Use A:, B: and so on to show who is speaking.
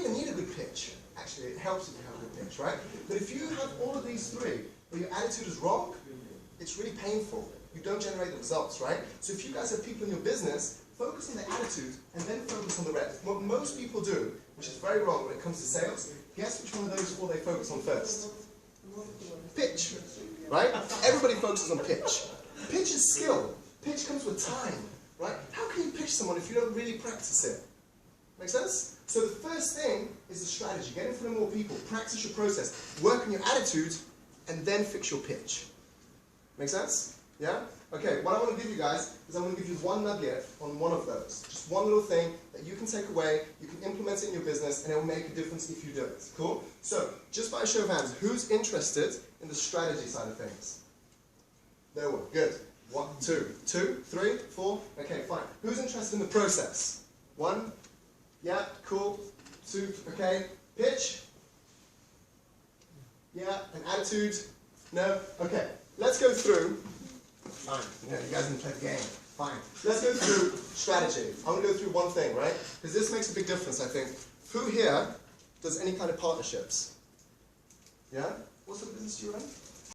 A: even need a good pitch. Actually, it helps if you have a good pitch, right? But if you have all of these three, but your attitude is wrong, it's really painful. You don't generate the results, right? So if you guys have people in your business, focus on the attitude and then focus on the rest. What most people do, which is very wrong when it comes to sales, guess which one of those four they focus on first? Pitch, right? Everybody focuses on pitch. Pitch is skill. Pitch comes with time, right? How can you pitch someone if you don't really practice it? Make sense? So the first thing is the strategy. Get in front of more people, practice your process, work on your attitude, and then fix your pitch. Make sense? Yeah? Okay, what I want to give you guys is I'm going to give you one nugget on one of those. Just one little thing that you can take away, you can implement it in your business, and it will make a difference if you do it. Cool? So, just by a show of hands, who's interested in the strategy side of things? No one. Good. 1, 2, 2, 3, 4. Okay, fine. Who's interested in the process? 1. Yeah, cool. 2, okay. Pitch? Yeah, and attitude? No? Okay. Let's go through. Fine. Yeah, you guys didn't play the game. Fine. Let's go through strategy. I'm going to go through one thing, right? Because this makes a big difference, I think. Who here does any kind of partnerships? Yeah? What sort of business do you run?